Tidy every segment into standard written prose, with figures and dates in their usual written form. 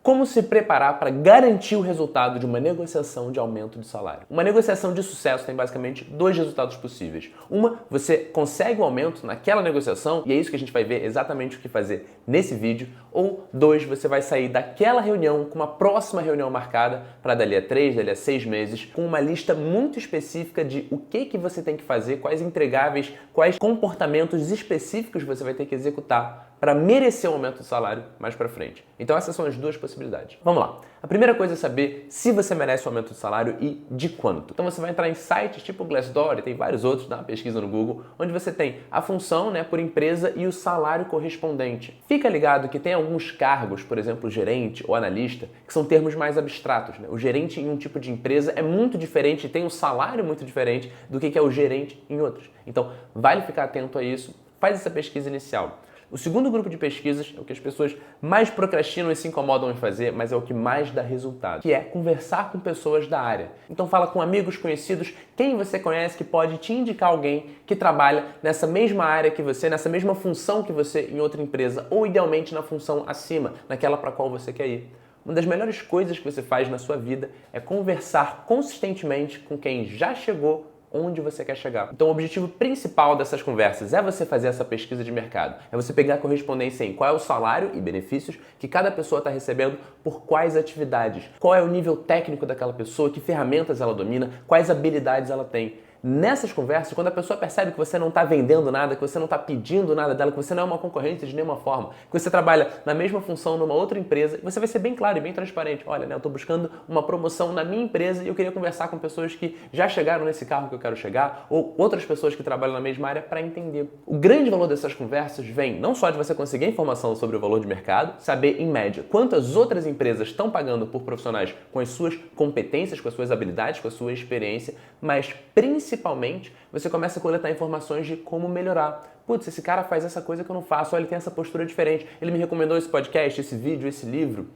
Como se preparar para garantir o resultado de uma negociação de aumento de salário? Uma negociação de sucesso tem basicamente dois resultados possíveis. Uma, você consegue o aumento naquela negociação, e é isso que a gente vai ver exatamente o que fazer nesse vídeo. Ou dois, você vai sair daquela reunião com uma próxima reunião marcada para dali a 3, dali a 6 meses, com uma lista muito específica de o que você tem que fazer, quais entregáveis, quais comportamentos específicos você vai ter que executar para merecer um aumento de salário mais para frente. Então essas são as duas possibilidades. Vamos lá. A primeira coisa é saber se você merece um aumento de salário e de quanto. Então você vai entrar em sites tipo Glassdoor, e tem vários outros, dá uma pesquisa no Google, onde você tem a função, por empresa e o salário correspondente. Fica ligado que tem alguns cargos, por exemplo, gerente ou analista, que são termos mais abstratos. O gerente em um tipo de empresa é muito diferente, tem um salário muito diferente do que é o gerente em outros. Então vale ficar atento a isso, faz essa pesquisa inicial. O segundo grupo de pesquisas é o que as pessoas mais procrastinam e se incomodam em fazer, mas é o que mais dá resultado, que é conversar com pessoas da área. Então fala com amigos, conhecidos, quem você conhece que pode te indicar alguém que trabalha nessa mesma área que você, nessa mesma função que você em outra empresa, ou idealmente na função acima, naquela para qual você quer ir. Uma das melhores coisas que você faz na sua vida é conversar consistentemente com quem já chegou onde você quer chegar. Então o objetivo principal dessas conversas é você fazer essa pesquisa de mercado. É você pegar a correspondência em qual é o salário e benefícios que cada pessoa está recebendo por quais atividades, qual é o nível técnico daquela pessoa, que ferramentas ela domina, quais habilidades ela tem. Nessas conversas, quando a pessoa percebe que você não está vendendo nada, que você não está pedindo nada dela, que você não é uma concorrente de nenhuma forma, que você trabalha na mesma função numa outra empresa, você vai ser bem claro e bem transparente. Olha, eu estou buscando uma promoção na minha empresa e eu queria conversar com pessoas que já chegaram nesse carro que eu quero chegar, ou outras pessoas que trabalham na mesma área para entender. O grande valor dessas conversas vem não só de você conseguir informação sobre o valor de mercado, saber, em média, quantas outras empresas estão pagando por profissionais com as suas competências, com as suas habilidades, com a sua experiência, mas principalmente, você começa a coletar informações de como melhorar. Putz, esse cara faz essa coisa que eu não faço, olha, ele tem essa postura diferente, ele me recomendou esse podcast, esse vídeo, esse livro.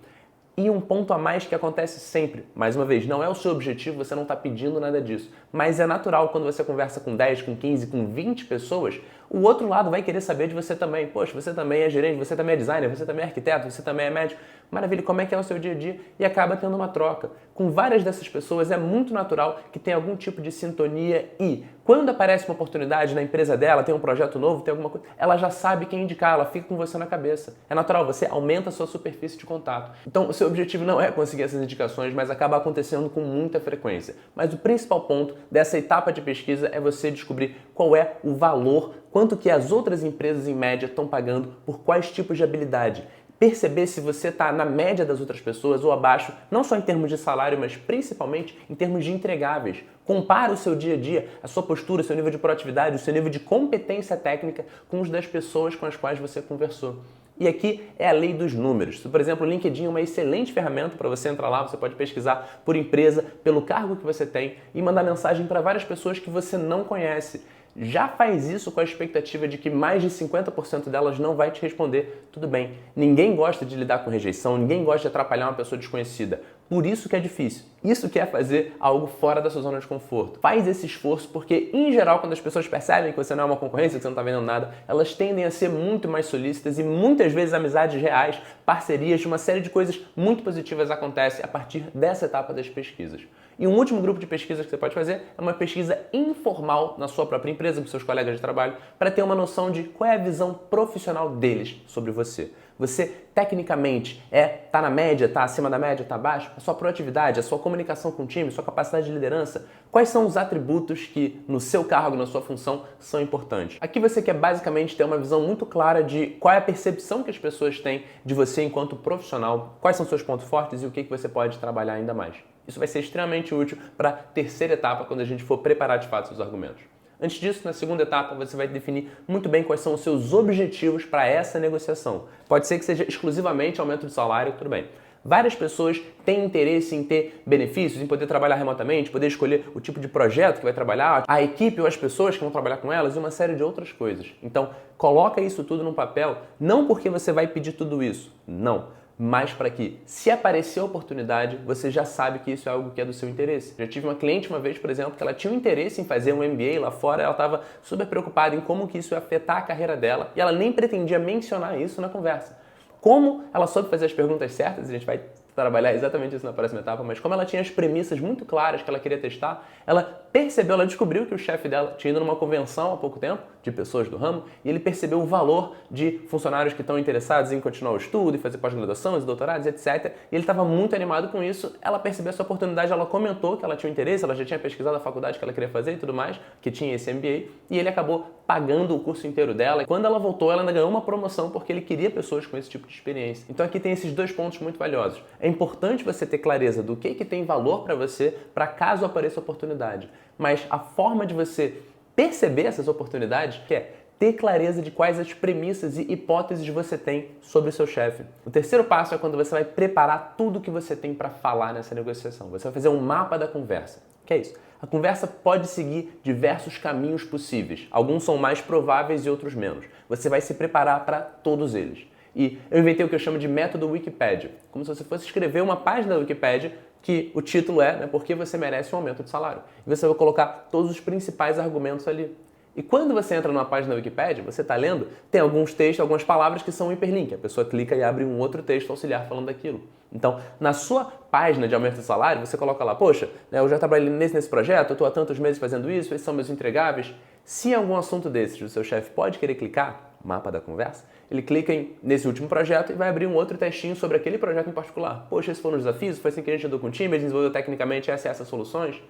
E um ponto a mais que acontece sempre, mais uma vez, não é o seu objetivo, você não está pedindo nada disso, mas é natural quando você conversa com 10, com 15, com 20 pessoas, o outro lado vai querer saber de você também. Poxa, você também é gerente, você também é designer, você também é arquiteto, você também é médico. Maravilha, como é que é o seu dia a dia? E acaba tendo uma troca. Com várias dessas pessoas é muito natural que tenha algum tipo de sintonia e quando aparece uma oportunidade na empresa dela, tem um projeto novo, tem alguma coisa, ela já sabe quem indicar, ela fica com você na cabeça. É natural, você aumenta a sua superfície de contato. Então, o seu objetivo não é conseguir essas indicações, mas acaba acontecendo com muita frequência. Mas o principal ponto dessa etapa de pesquisa é você descobrir qual é o valor, quanto que as outras empresas em média estão pagando por quais tipos de habilidade. Perceber se você está na média das outras pessoas ou abaixo, não só em termos de salário, mas principalmente em termos de entregáveis. Compara o seu dia a dia, a sua postura, o seu nível de proatividade, o seu nível de competência técnica com os das pessoas com as quais você conversou. E aqui é a lei dos números. Por exemplo, o LinkedIn é uma excelente ferramenta para você entrar lá, você pode pesquisar por empresa, pelo cargo que você tem e mandar mensagem para várias pessoas que você não conhece. Já faz isso com a expectativa de que mais de 50% delas não vai te responder. Tudo bem, ninguém gosta de lidar com rejeição, ninguém gosta de atrapalhar uma pessoa desconhecida. Por isso que é difícil. Isso que é fazer algo fora da sua zona de conforto. Faz esse esforço porque, em geral, quando as pessoas percebem que você não é uma concorrência, que você não está vendendo nada, elas tendem a ser muito mais solícitas e muitas vezes amizades reais, parcerias, uma série de coisas muito positivas acontecem a partir dessa etapa das pesquisas. E um último grupo de pesquisas que você pode fazer é uma pesquisa informal na sua própria empresa, com seus colegas de trabalho, para ter uma noção de qual é a visão profissional deles sobre você. Você, tecnicamente, tá na média, tá acima da média, tá abaixo? A sua proatividade, a sua comunicação com o time, a sua capacidade de liderança? Quais são os atributos que, no seu cargo, na sua função, são importantes? Aqui você quer basicamente ter uma visão muito clara de qual é a percepção que as pessoas têm de você enquanto profissional, quais são seus pontos fortes e o que você pode trabalhar ainda mais. Isso vai ser extremamente útil para a terceira etapa, quando a gente for preparar de fato seus argumentos. Antes disso, na segunda etapa, você vai definir muito bem quais são os seus objetivos para essa negociação. Pode ser que seja exclusivamente aumento de salário, tudo bem. Várias pessoas têm interesse em ter benefícios, em poder trabalhar remotamente, poder escolher o tipo de projeto que vai trabalhar, a equipe ou as pessoas que vão trabalhar com elas e uma série de outras coisas. Então, coloca isso tudo no papel, não porque você vai pedir tudo isso, não. Mas para que, se aparecer a oportunidade, você já sabe que isso é algo que é do seu interesse. Já tive uma cliente uma vez, por exemplo, que ela tinha um interesse em fazer um MBA lá fora, ela estava super preocupada em como que isso ia afetar a carreira dela e ela nem pretendia mencionar isso na conversa. Como ela soube fazer as perguntas certas, a gente vai trabalhar exatamente isso na próxima etapa, mas como ela tinha as premissas muito claras que ela queria testar, ela percebeu, ela descobriu que o chefe dela tinha ido numa convenção há pouco tempo, de pessoas do ramo, e ele percebeu o valor de funcionários que estão interessados em continuar o estudo e fazer pós-graduações, doutorados, etc. E ele estava muito animado com isso, ela percebeu essa oportunidade, ela comentou que ela tinha interesse, ela já tinha pesquisado a faculdade que ela queria fazer e tudo mais, que tinha esse MBA, e ele acabou pagando o curso inteiro dela. E quando ela voltou, ela ainda ganhou uma promoção porque ele queria pessoas com esse tipo de experiência. Então aqui tem esses dois pontos muito valiosos. É importante você ter clareza do que tem valor para você, para caso apareça oportunidade. Mas a forma de você perceber essas oportunidades que é ter clareza de quais as premissas e hipóteses você tem sobre o seu chefe. O terceiro passo é quando você vai preparar tudo que você tem para falar nessa negociação. Você vai fazer um mapa da conversa. O que é isso? A conversa pode seguir diversos caminhos possíveis. Alguns são mais prováveis e outros menos. Você vai se preparar para todos eles. E eu inventei o que eu chamo de método Wikipedia. Como se você fosse escrever uma página da Wikipedia que o título é Por que você merece um aumento de salário. E você vai colocar todos os principais argumentos ali. E quando você entra numa página da Wikipedia, você está lendo, tem alguns textos, algumas palavras que são hiperlink. A pessoa clica e abre um outro texto auxiliar falando daquilo. Então, na sua página de aumento de salário, você coloca lá, poxa, eu já trabalhei nesse projeto, eu estou há tantos meses fazendo isso, esses são meus entregáveis. Se algum assunto desses o seu chefe pode querer clicar, mapa da conversa, ele clica nesse último projeto e vai abrir um outro textinho sobre aquele projeto em particular. Poxa, esses foram os desafios, foi assim que a gente andou com o time, a gente desenvolveu tecnicamente essas soluções.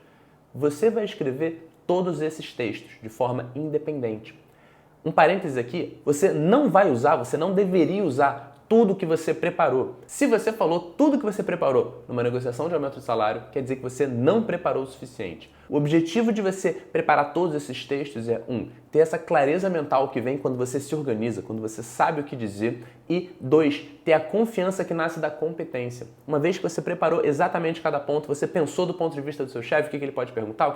Você vai escrever todos esses textos de forma independente. Um parênteses aqui, você não vai usar, você não deveria usar tudo que você preparou. Se você falou tudo que você preparou numa negociação de aumento de salário, quer dizer que você não preparou o suficiente. O objetivo de você preparar todos esses textos é ter essa clareza mental que vem quando você se organiza, quando você sabe o que dizer, e 2, ter a confiança que nasce da competência. Uma vez que você preparou exatamente cada ponto, você pensou do ponto de vista do seu chefe, o que ele pode perguntar,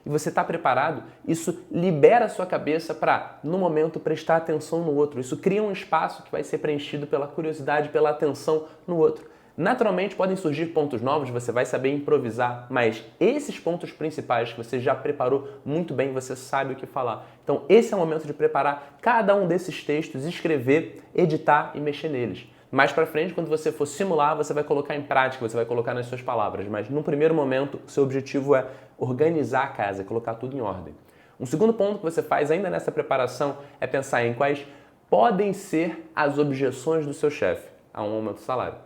e você está preparado, isso libera a sua cabeça para, no momento, prestar atenção no outro. Isso cria um espaço que vai ser preenchido pela curiosidade, pela atenção no outro. Naturalmente podem surgir pontos novos, você vai saber improvisar, mas esses pontos principais que você já preparou muito bem, você sabe o que falar. Então esse é o momento de preparar cada um desses textos, escrever, editar e mexer neles. Mais para frente, quando você for simular, você vai colocar em prática, você vai colocar nas suas palavras, mas no primeiro momento, o seu objetivo é organizar a casa, colocar tudo em ordem. Um segundo ponto que você faz ainda nessa preparação é pensar em quais podem ser as objeções do seu chefe a um aumento de salário.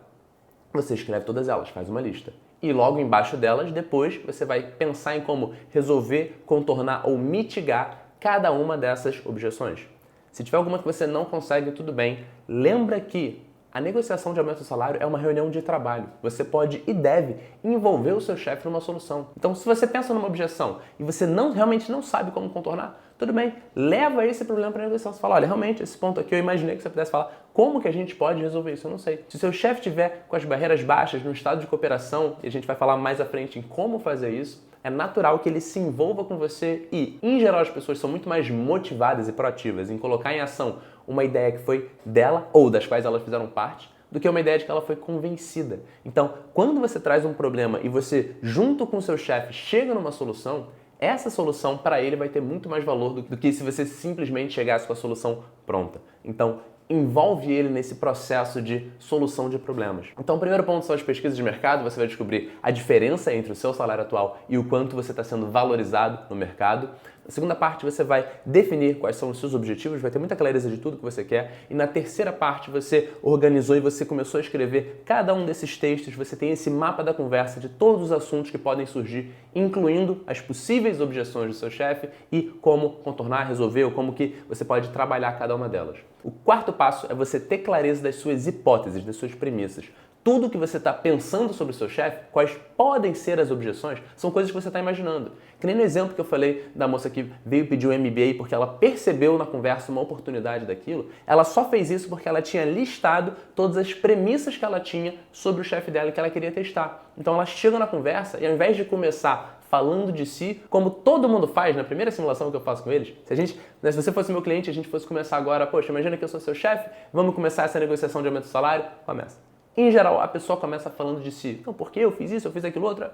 Você escreve todas elas, faz uma lista. E logo embaixo delas, depois, você vai pensar em como resolver, contornar ou mitigar cada uma dessas objeções. Se tiver alguma que você não consegue, tudo bem. Lembra que a negociação de aumento de salário é uma reunião de trabalho. Você pode e deve envolver o seu chefe numa solução. Então, se você pensa numa objeção e você realmente não sabe como contornar, tudo bem, leva esse problema para a negociação. Você fala, olha, realmente, esse ponto aqui eu imaginei que você pudesse falar, como que a gente pode resolver isso? Eu não sei. Se o seu chefe estiver com as barreiras baixas, no estado de cooperação, e a gente vai falar mais à frente em como fazer isso, é natural que ele se envolva com você e, em geral, as pessoas são muito mais motivadas e proativas em colocar em ação uma ideia que foi dela ou das quais elas fizeram parte, do que uma ideia de que ela foi convencida. Então, quando você traz um problema e você, junto com o seu chefe, chega numa solução, essa solução para ele vai ter muito mais valor do que se você simplesmente chegasse com a solução pronta. Então, envolve ele nesse processo de solução de problemas. Então, o primeiro ponto são as pesquisas de mercado. Você vai descobrir a diferença entre o seu salário atual e o quanto você está sendo valorizado no mercado. Na segunda parte, você vai definir quais são os seus objetivos, vai ter muita clareza de tudo que você quer. E na terceira parte, você organizou e você começou a escrever cada um desses textos. Você tem esse mapa da conversa de todos os assuntos que podem surgir, incluindo as possíveis objeções do seu chefe e como contornar, resolver ou como que você pode trabalhar cada uma delas. O quarto passo é você ter clareza das suas hipóteses, das suas premissas. Tudo que você está pensando sobre o seu chefe, quais podem ser as objeções, são coisas que você está imaginando. Que nem no exemplo que eu falei da moça que veio pedir um MBA porque ela percebeu na conversa uma oportunidade daquilo, ela só fez isso porque ela tinha listado todas as premissas que ela tinha sobre o chefe dela e que ela queria testar. Então ela chega na conversa e ao invés de começar falando de si, como todo mundo faz na primeira simulação que eu faço com eles, se você fosse meu cliente e a gente fosse começar agora, poxa, imagina que eu sou seu chefe, vamos começar essa negociação de aumento de salário? Começa. Em geral, a pessoa começa falando de si. Então, por que eu fiz isso, eu fiz aquilo outro?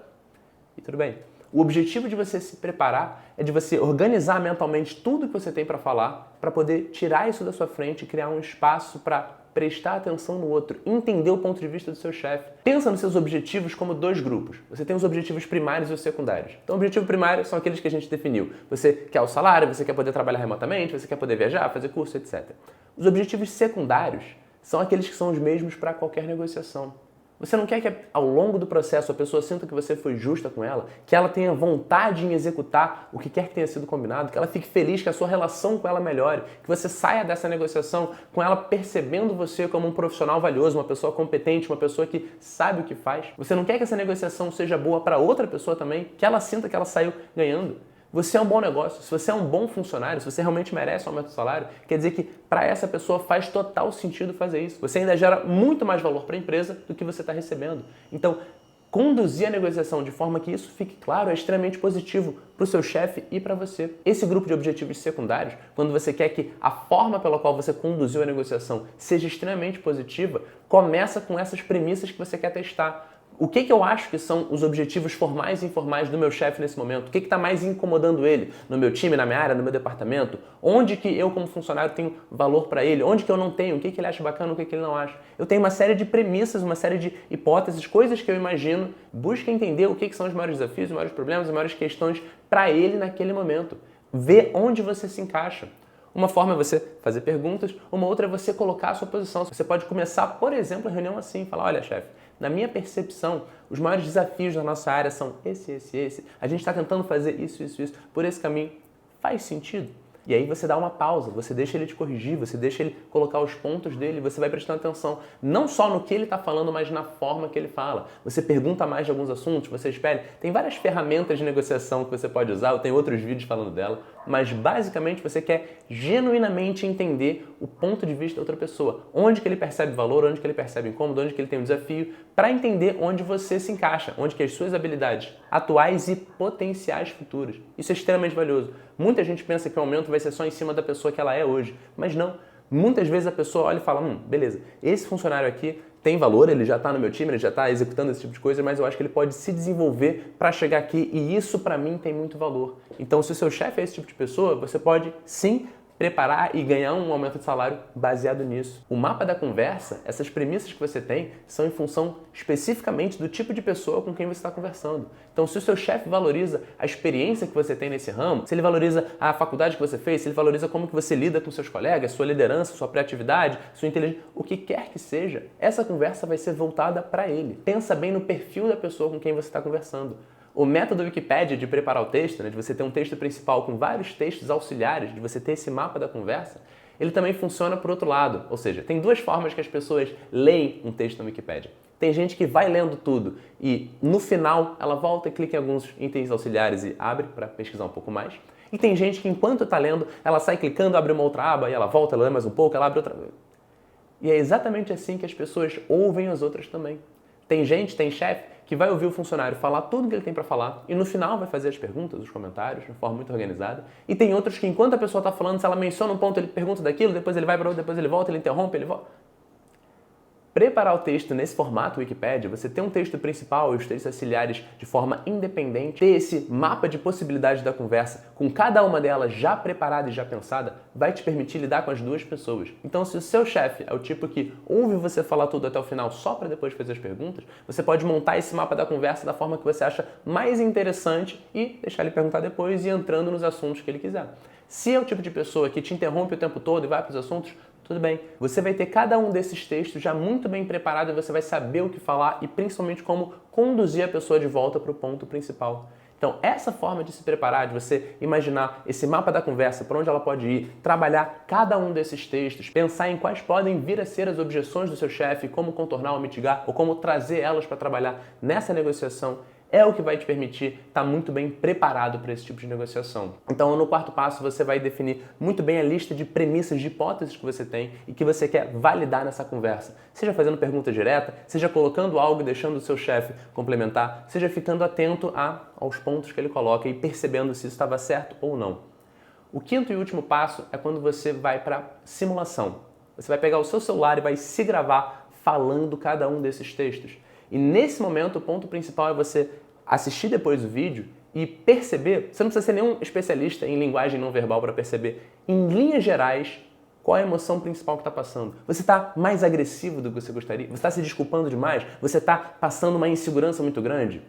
E tudo bem. O objetivo de você se preparar é de você organizar mentalmente tudo que você tem para falar, para poder tirar isso da sua frente e criar um espaço para prestar atenção no outro, entender o ponto de vista do seu chefe. Pensa nos seus objetivos como dois grupos. Você tem os objetivos primários e os secundários. Então, o objetivo primário são aqueles que a gente definiu. Você quer o salário, você quer poder trabalhar remotamente, você quer poder viajar, fazer curso, etc. Os objetivos secundários são aqueles que são os mesmos para qualquer negociação. Você não quer que ao longo do processo a pessoa sinta que você foi justa com ela, que ela tenha vontade em executar o que quer que tenha sido combinado, que ela fique feliz, que a sua relação com ela melhore, que você saia dessa negociação com ela percebendo você como um profissional valioso, uma pessoa competente, uma pessoa que sabe o que faz. Você não quer que essa negociação seja boa para outra pessoa também, que ela sinta que ela saiu ganhando. Você é um bom negócio, se você é um bom funcionário, se você realmente merece um aumento de salário, quer dizer que para essa pessoa faz total sentido fazer isso. Você ainda gera muito mais valor para a empresa do que você está recebendo. Então, conduzir a negociação de forma que isso fique claro é extremamente positivo para o seu chefe e para você. Esse grupo de objetivos secundários, quando você quer que a forma pela qual você conduziu a negociação seja extremamente positiva, começa com essas premissas que você quer testar. O que eu acho que são os objetivos formais e informais do meu chefe nesse momento? O que está mais incomodando ele no meu time, na minha área, no meu departamento? Onde que eu, como funcionário, tenho valor para ele? Onde que eu não tenho? O que ele acha bacana, o que ele não acha? Eu tenho uma série de premissas, uma série de hipóteses, coisas que eu imagino. Busca entender o que são os maiores desafios, os maiores problemas, as maiores questões para ele naquele momento. Vê onde você se encaixa. Uma forma é você fazer perguntas, uma outra é você colocar a sua posição. Você pode começar, por exemplo, a reunião assim, falar, olha, chefe, na minha percepção, os maiores desafios da nossa área são esse. A gente está tentando fazer isso. Por esse caminho, faz sentido? E aí você dá uma pausa, você deixa ele te corrigir, você deixa ele colocar os pontos dele, você vai prestando atenção não só no que ele está falando, mas na forma que ele fala. Você pergunta mais de alguns assuntos, você espere. Tem várias ferramentas de negociação que você pode usar, eu tenho outros vídeos falando dela, mas basicamente você quer genuinamente entender o ponto de vista da outra pessoa. Onde que ele percebe valor, onde que ele percebe incômodo, onde que ele tem um desafio, para entender onde você se encaixa, onde que as suas habilidades atuais e potenciais futuras. Isso é extremamente valioso. Muita gente pensa que o aumento vai ser só em cima da pessoa que ela é hoje, mas não. Muitas vezes a pessoa olha e fala, beleza, esse funcionário aqui tem valor, ele já está no meu time, ele já está executando esse tipo de coisa, mas eu acho que ele pode se desenvolver para chegar aqui e isso para mim tem muito valor. Então, se o seu chefe é esse tipo de pessoa, você pode sim preparar e ganhar um aumento de salário baseado nisso. O mapa da conversa, essas premissas que você tem, são em função especificamente do tipo de pessoa com quem você está conversando. Então, se o seu chefe valoriza a experiência que você tem nesse ramo, se ele valoriza a faculdade que você fez, se ele valoriza como que você lida com seus colegas, sua liderança, sua criatividade, sua inteligência, o que quer que seja, essa conversa vai ser voltada para ele. Pensa bem no perfil da pessoa com quem você está conversando. O método Wikipedia de preparar o texto, de você ter um texto principal com vários textos auxiliares, de você ter esse mapa da conversa, ele também funciona por outro lado. Ou seja, tem duas formas que as pessoas leem um texto na Wikipedia. Tem gente que vai lendo tudo e no final ela volta e clica em alguns itens auxiliares e abre para pesquisar um pouco mais. E tem gente que enquanto está lendo, ela sai clicando, abre uma outra aba e ela volta, ela lê mais um pouco, ela abre outra. E é exatamente assim que as pessoas ouvem as outras também. Tem chefe que vai ouvir o funcionário falar tudo que ele tem para falar e no final vai fazer as perguntas, os comentários, de forma muito organizada. E tem outros que enquanto a pessoa está falando, se ela menciona um ponto, ele pergunta daquilo, depois ele vai para outro, depois ele volta, ele interrompe, ele volta. Preparar o texto nesse formato Wikipedia, você ter um texto principal e os textos auxiliares de forma independente, ter esse mapa de possibilidades da conversa, com cada uma delas já preparada e já pensada, vai te permitir lidar com as duas pessoas. Então, se o seu chefe é o tipo que ouve você falar tudo até o final só para depois fazer as perguntas, você pode montar esse mapa da conversa da forma que você acha mais interessante e deixar ele perguntar depois e ir entrando nos assuntos que ele quiser. Se é o tipo de pessoa que te interrompe o tempo todo e vai para os assuntos, tudo bem. Você vai ter cada um desses textos já muito bem preparado e você vai saber o que falar e principalmente como conduzir a pessoa de volta para o ponto principal. Então, essa forma de se preparar, de você imaginar esse mapa da conversa, para onde ela pode ir, trabalhar cada um desses textos, pensar em quais podem vir a ser as objeções do seu chefe, como contornar ou mitigar, ou como trazer elas para trabalhar nessa negociação, é o que vai te permitir estar muito bem preparado para esse tipo de negociação. Então, no quarto passo, você vai definir muito bem a lista de premissas, de hipóteses que você tem e que você quer validar nessa conversa. Seja fazendo pergunta direta, seja colocando algo e deixando o seu chefe complementar, seja ficando atento aos pontos que ele coloca e percebendo se isso estava certo ou não. O quinto e último passo é quando você vai para simulação. Você vai pegar o seu celular e vai se gravar falando cada um desses textos. E nesse momento, o ponto principal é você assistir depois o vídeo e perceber, você não precisa ser nenhum especialista em linguagem não verbal para perceber, em linhas gerais, Qual é a emoção principal que está passando? Você está mais agressivo do que você gostaria? Você está se desculpando demais? Você está passando uma insegurança muito grande?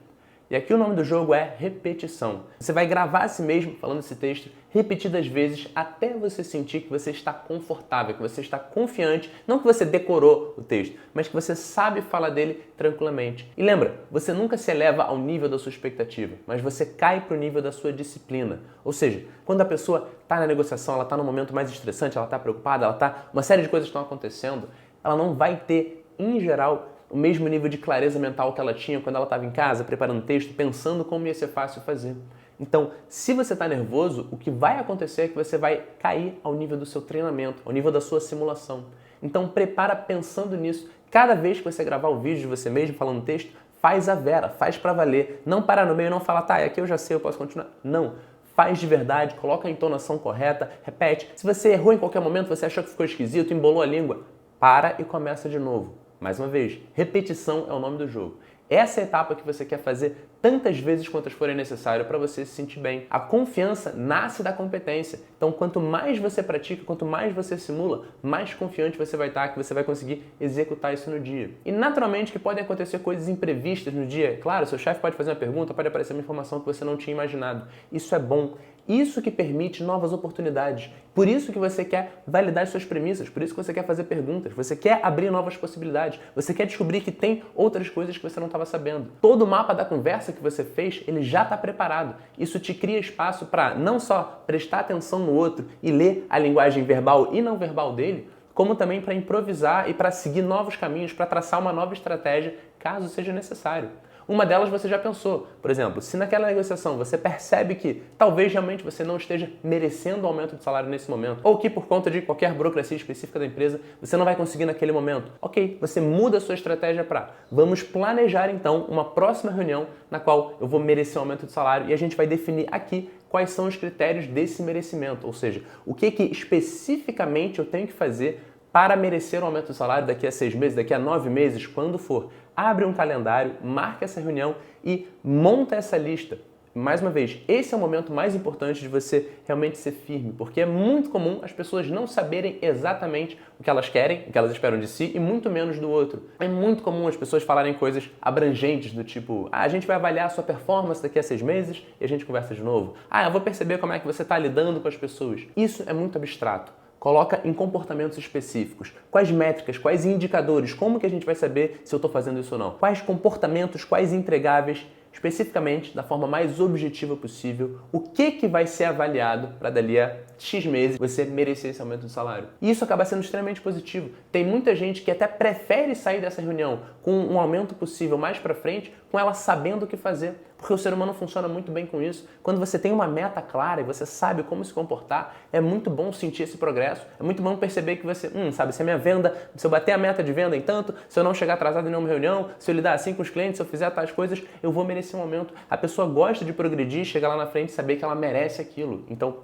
E aqui o nome do jogo é repetição. Você vai gravar a si mesmo falando esse texto repetidas vezes até você sentir que você está confortável, que você está confiante, não que você decorou o texto, mas que você sabe falar dele tranquilamente. E lembra, você nunca se eleva ao nível da sua expectativa, mas você cai para o nível da sua disciplina. Ou seja, quando a pessoa está na negociação, ela está no momento mais estressante, ela está preocupada, uma série de coisas estão acontecendo, ela não vai ter, em geral, o mesmo nível de clareza mental que ela tinha quando ela estava em casa, preparando texto, pensando como ia ser fácil fazer. Então, se você está nervoso, o que vai acontecer é que você vai cair ao nível do seu treinamento, ao nível da sua simulação. Então, prepara pensando nisso. Cada vez que você gravar o vídeo de você mesmo falando texto, faz a vera, faz para valer. Não para no meio e não fala, tá, aqui eu já sei, eu posso continuar. Não. Faz de verdade, coloca a entonação correta, repete. Se você errou em qualquer momento, você achou que ficou esquisito, embolou a língua, para e começa de novo. Mais uma vez, repetição é o nome do jogo. Essa é a etapa que você quer fazer tantas vezes quantas forem necessárias para você se sentir bem. A confiança nasce da competência. Então, quanto mais você pratica, quanto mais você simula, mais confiante você vai estar que você vai conseguir executar isso no dia. E naturalmente que podem acontecer coisas imprevistas no dia. Claro, seu chefe pode fazer uma pergunta, pode aparecer uma informação que você não tinha imaginado. Isso é bom. Isso que permite novas oportunidades. Por isso que você quer validar as suas premissas, por isso que você quer fazer perguntas, você quer abrir novas possibilidades, você quer descobrir que tem outras coisas que você não estava sabendo. Todo o mapa da conversa que você fez, ele já está preparado. Isso te cria espaço para não só prestar atenção no outro e ler a linguagem verbal e não verbal dele, como também para improvisar e para seguir novos caminhos, para traçar uma nova estratégia, caso seja necessário. Uma delas você já pensou. Por exemplo, se naquela negociação você percebe que talvez realmente você não esteja merecendo o aumento de salário nesse momento, ou que por conta de qualquer burocracia específica da empresa você não vai conseguir naquele momento, ok, você muda a sua estratégia para vamos planejar então uma próxima reunião na qual eu vou merecer um aumento de salário e a gente vai definir aqui quais são os critérios desse merecimento, ou seja, o que especificamente eu tenho que fazer para merecer um aumento de salário daqui a 6 meses, daqui a 9 meses, quando for. Abre um calendário, marca essa reunião e monta essa lista. Mais uma vez, esse é o momento mais importante de você realmente ser firme, porque é muito comum as pessoas não saberem exatamente o que elas querem, o que elas esperam de si e muito menos do outro. É muito comum as pessoas falarem coisas abrangentes do tipo, a gente vai avaliar a sua performance daqui a 6 meses e a gente conversa de novo. Eu vou perceber como é que você está lidando com as pessoas. Isso é muito abstrato. Coloca em comportamentos específicos. Quais métricas, quais indicadores, como que a gente vai saber se eu estou fazendo isso ou não? Quais comportamentos, quais entregáveis, especificamente, da forma mais objetiva possível, o que vai ser avaliado para dali a X meses você merecer esse aumento de salário. E isso acaba sendo extremamente positivo. Tem muita gente que até prefere sair dessa reunião com um aumento possível mais para frente, com ela sabendo o que fazer. Porque o ser humano funciona muito bem com isso. Quando você tem uma meta clara e você sabe como se comportar, é muito bom sentir esse progresso. É muito bom perceber que você, se a minha venda, se eu bater a meta de venda em tanto, se eu não chegar atrasado em nenhuma reunião, se eu lidar assim com os clientes, se eu fizer tais coisas, eu vou merecer um aumento. A pessoa gosta de progredir, chegar lá na frente e saber que ela merece aquilo. Então,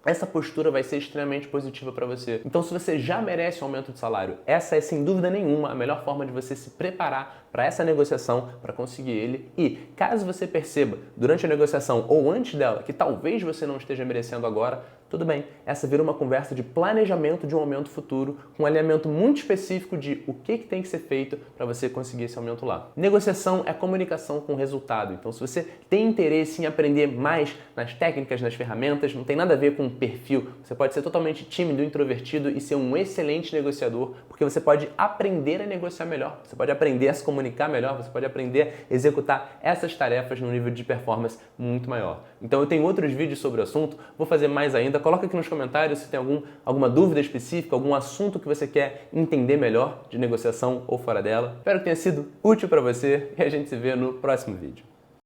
essa postura vai ser extremamente positiva para você. Então, se você já merece um aumento de salário, essa é sem dúvida nenhuma a melhor forma de você se preparar para essa negociação, para conseguir ele. E caso você perceba durante a negociação ou antes dela que talvez você não esteja merecendo agora, tudo bem, essa vira uma conversa de planejamento de um aumento futuro, com um alinhamento muito específico de o que tem que ser feito para você conseguir esse aumento lá. Negociação é comunicação com resultado, então se você tem interesse em aprender mais nas técnicas, nas ferramentas, não tem nada a ver com perfil, você pode ser totalmente tímido, introvertido e ser um excelente negociador, porque você pode aprender a negociar melhor, você pode aprender a se comunicar melhor, você pode aprender a executar essas tarefas num nível de performance muito maior. Então eu tenho outros vídeos sobre o assunto, vou fazer mais ainda. Coloca aqui nos comentários se tem alguma dúvida específica, algum assunto que você quer entender melhor de negociação ou fora dela. Espero que tenha sido útil para você e a gente se vê no próximo vídeo.